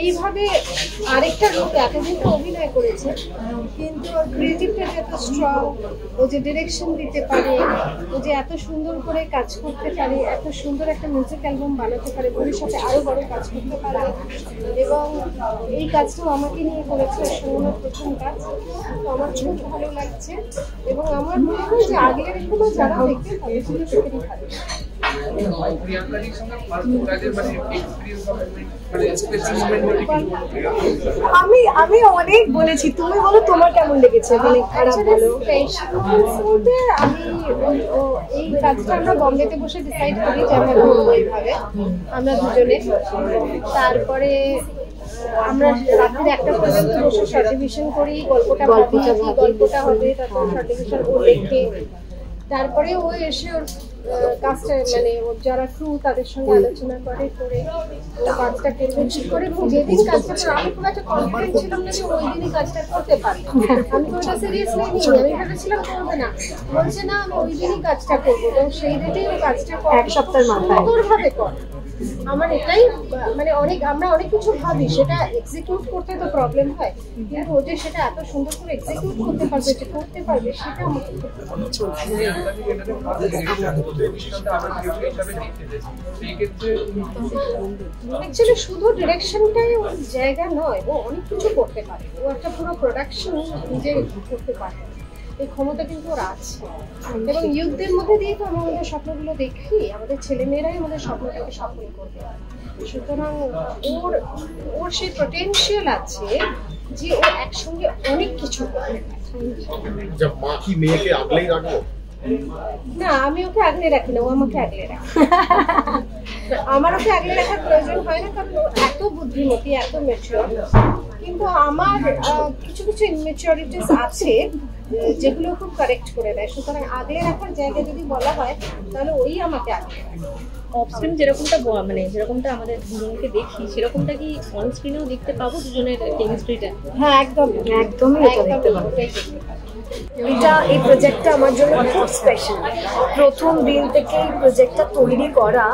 এইভাবে আরেকটা লোক এতদিন তো অভিনয় করেছে, কিন্তু ওর ক্রিয়েটিভটা যত স্ট্রং, ও যে ডিরেকশন দিতে পারে, ও যে এত সুন্দর করে কাজ করতে পারে, এত সুন্দর একটা মিউজিক অ্যালবাম বানাতে পারে, ভবিষ্যতে আরো বড় কাজ করতে পারে। এবং এই কাজটাও আমাকে নিয়ে করেছে, সুমনের প্রথম কাজ। তো আমার খুব ভালো লাগছে এবং আমার মনে হয় যে আগের এগুলো যারা দেখতে তাদের জন্য খুবই ভালো। আমি অনেক বলেছি, তুমি বলো তোমার কেমন লেগেছে? মানে খারাপ বলো। আমি এই কাজটা আমরা বম্বেতে বসে ডিসাইড করি যে আমরা করবো এইভাবে, আমরা দুজনে। তারপরে আমরা রাত্রে 1টা পর্যন্ত বসে শর্ট ডিভিশন করি, গল্পটা হবে, তারপর শর্ট ডিভিশন ও লেখে। তারপরে ও এসে ওর কাজটা মানে ওর যারা ক্রু তাদের সঙ্গে আলোচনা করে ও কাজটা করবে ঠিক করে। এবং যেদিন কাজটা করে আমি খুব একটা কনফিডেন্ট ছিলাম না যে ওই দিনই কাজটা করতে পারবো। আমি ওটা সিরিয়াসলি নিই, আমি ভেবেছিলাম করবে না, বলছে না আমি ওই দিনই কাজটা করবো। এবং সেই ডেটেই ও কাজটা 1 সপ্তাহের মাথায় সুন্দরভাবে করে। আমার এটাই মানে আমরা অনেক কিছু ভাবি, সেটা এক্সিকিউট করতে তো প্রবলেম হয়, কিন্তু ও যে সেটা এত সুন্দর করে এক্সিকিউট করতে পারবে, যে করতে পারবে, সেটা আমাকে অ্যাকচুয়ালি শুধু ডিরেকশনটাই ওর জায়গা নয়, ও অনেক কিছু করতে পারে। ও একটা পুরো প্রোডাকশন নিজে করতে পারে, এই ক্ষমতা কিন্তু ওর আছে। এবং ইউথদের মধ্যে দিয়ে তো আমরা আমাদের স্বপ্নগুলো দেখি, আমাদের ছেলেমেয়েরাই আমাদের স্বপ্নটাকে সফল করবে। সুতরাং ওর সেই পোটেনশিয়াল আছে যে ও একসঙ্গে অনেক কিছু করতে পারে। না, আমি ওকে আগলে রাখি না, ও আমাকে আগলে রাখে। আমার ওকে আগলে রাখার প্রয়োজন হয় না, কারণ ও এত বুদ্ধিমতী, এত ম্যাচিওর। কিন্তু আমার কিছু কিছু ইনম্যাচিওরিটিস আছে যেগুলো খুব কারেক্ট করে দেয়। সুতরাং আগলে রাখার জায়গা যদি বলা হয় তাহলে ওই আমাকে আগলে রাখে। অফ স্ক্রিন যেরকমটা আমাদের দুজনকে দেখি, সেরকমটা কি অন স্ক্রিনেও দেখতে পাবো দুজনের কেমিস্ট্রিটা? হ্যাঁ, একদমই দেখতে পাবো। এই প্রজেক্টটা আমার জন্য খুব স্পেশাল। প্রথম দিন থেকে এই প্রজেক্টটা তৈরি করা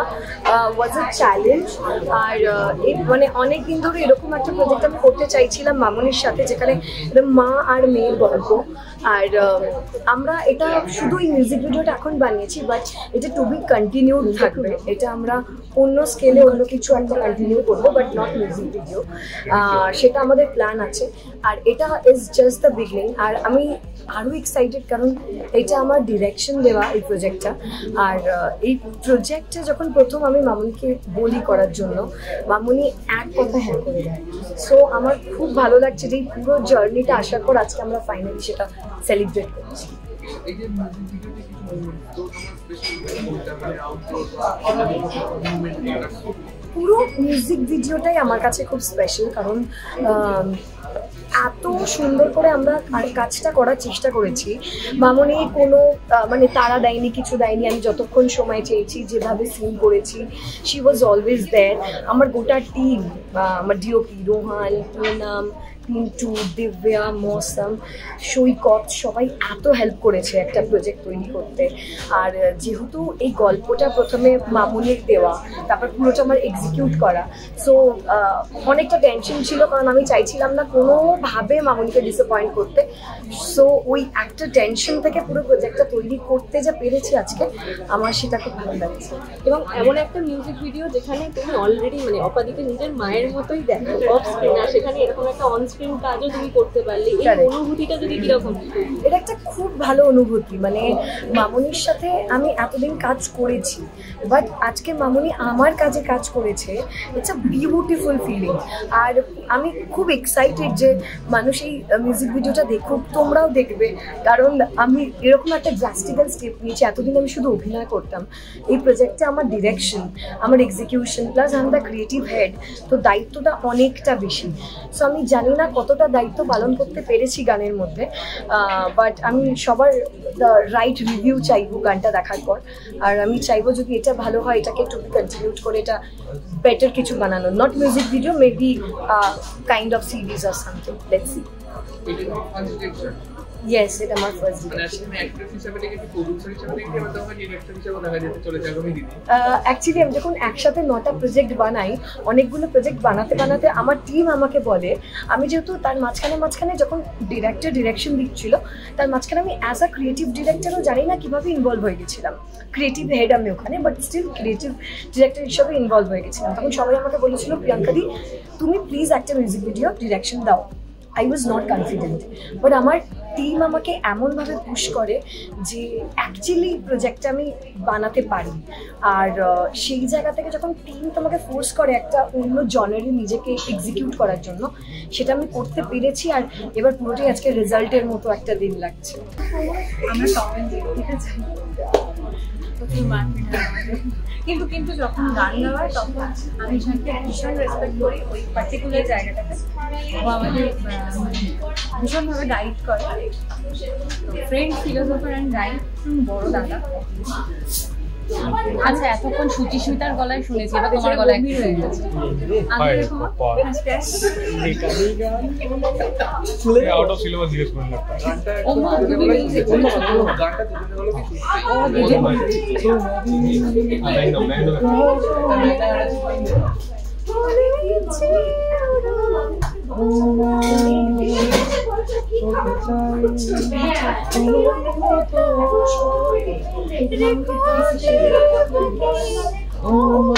ওয়াজ আ চ্যালেঞ্জ। আর মানে অনেক দিন ধরে এরকম একটা প্রজেক্ট আমি করতে চাইছিলাম মামনির সাথে, যেখানে মা আর মেয়ের গল্প। আর আমরা এটা শুধু এই মিউজিক ভিডিওটা এখন বানিয়েছি, বাট এটা টু বি কন্টিনিউড থাকবে। এটা আমরা অন্য স্কেলে অন্য কিছু একটা কন্টিনিউ করবো, বাট নট মিউজিক ভিডিও। সেটা আমাদের প্ল্যান আছে। আর এটা ইজ জাস্ট দ্য বিগিনিং। আর আমি আরও এক্সাইটেড, কারণ এটা আমার ডিরেকশন দেওয়া এই প্রজেক্টটা। আর এই প্রজেক্টটা যখন প্রথম আমি মামুনিকে বলি করার জন্য, মামুনি এক কথা হ্যাঁ করে দেয়। সো আমার খুব ভালো লাগছে যে এই পুরো জার্নিটা আসার পর আজকে আমরা ফাইনালি সেটা সেলিব্রেট করছি। পুরো মিউজিক ভিডিওটাই আমার কাছে খুব স্পেশাল, কারণ এত সুন্দর করে আমরা কাজটা করার চেষ্টা করেছি। মামনি কোনো মানে তারা দেয়নি, কিছু দেয়নি। আমি যতক্ষণ সময় চেয়েছি, যেভাবে সিন করেছি, শি ওয়াজ অলওয়েজ দেয়ার। আমার গোটা টিম, আমার ডিওপি রোহান, পুনাম, পিন্টু, দিব্যা, মৌসম, সৈকত, সবাই এত হেল্প করেছে একটা প্রজেক্ট তৈরি করতে। আর যেহেতু এই গল্পটা প্রথমে মামুনির দেওয়া, তারপর পুরোটা আমার এক্সিকিউট করা, সো অনেকটা টেনশন ছিল, কারণ আমি চাইছিলাম না কোনোভাবে মামুনিকে ডিসঅ্যাপয়েন্ট করতে। সো ওই একটা টেনশন থেকে পুরো প্রজেক্টটা তৈরি করতে যা পেরেছি আজকে, আমার সেটা খুব ভালো লাগছে। এবং এমন একটা মিউজিক ভিডিও যেখানে তুমি অলরেডি মানে অপাদিকে নিজের মায়ের মতোই দেখো অফ স্ক্রিন, আর সেখানে এরকম একটা অন স্ক্রিন কাজও তুমি করতে পারলে, এই অনুভূতিটা যদি কিরকম? এটা একটা খুব ভালো অনুভূতি। মানে মামুনির সাথে আমি এতদিন কাজ করেছি, বাট আজকে মামুনি আমার কাজে কাজ করেছে। It's a beautiful feeling. আর আমি খুব এক্সাইটেড যে মানুষ এই মিউজিক ভিডিওটা দেখুক, তোমরাও দেখবে, কারণ আমি এরকম একটা ড্রাস্টিক্যাল স্টেপ নিয়েছি। এতদিন আমি শুধু অভিনয় করতাম, এই প্রজেক্টে আমার ডিরেকশন, আমার এক্সিকিউশন, প্লাস আমি দ্য ক্রিয়েটিভ হেড, তো দায়িত্বটা অনেকটা বেশি। সো আমি জানি না কতটা দায়িত্ব পালন করতে পেরেছি গানের মধ্যে, বাট আমি সবার দ্য রাইট রিভিউ চাইবো গানটা দেখার পর। আর আমি চাইবো যদি এটা ভালো হয়, এটাকে একটু কন্টিনিউ করে এটা বেটার কিছু বানানো, not music video, maybe kind of series or something. Let's see. Yes, এটা আমার ফার্স্ট অ্যাকচুয়ালি আমি যখন একসাথে 9টা প্রজেক্ট বানাই, অনেকগুলো প্রজেক্ট বানাতে বানাতে আমার টিম আমাকে বলে, আমি যেহেতু তার মাঝখানে যখন ডিরেকশন দিচ্ছিল, তার মাঝখানে আমি অ্যাজ আ ক্রিয়েটিভ ডিরেক্টরও জানি না কীভাবে ইনভলভ হয়ে গেছিলাম। ক্রিয়েটিভ হেড আমি ওখানে, বাট স্টিল ক্রিয়েটিভ ডিরেক্টর হিসেবে ইনভলভ হয়ে গেছিলাম। তখন সবাই আমাকে বলেছিল, প্রিয়াঙ্কাদি তুমি প্লিজ একটা মিউজিক ভিডিও ডিরেকশন দাও। I was not confident, but আমার টিম আমাকে এমনভাবে পুশ করে যে অ্যাকচুয়ালি প্রজেক্টটা আমি বানাতে পারি। আর সেই জায়গা থেকে যখন টিম তোমাকে ফোর্স করে একটা অন্য জনারে নিজেকে এক্সিকিউট করার জন্য, সেটা আমি করতে পেরেছি। আর এবার পুরোটাই আজকে রেজাল্টের মতো একটা দিন লাগছে। আমরা কমেন্ট দিই, ঠিক আছে? কিন্তু কিন্তু যখন গান গাওয়ার, তখন আমি ঝাঁকে ভীষণ রেসপেক্ট করি ওই পার্টিকুলার জায়গাটাতে। ও আমাদের ভীষণভাবে গাইড করে, ফ্রেন্ড, ফিলোসফার অ্যান্ড গাইড, বড় দাদা। আচ্ছা, এতক্ষণ সুচিস্মিতার গলায় শুনেছি, এবার তোমার গলায় গভীর হয়ে গেছে। আমি এরকম আউট অফ সিলেবাস জিজ্ঞেস করেন না। Oh,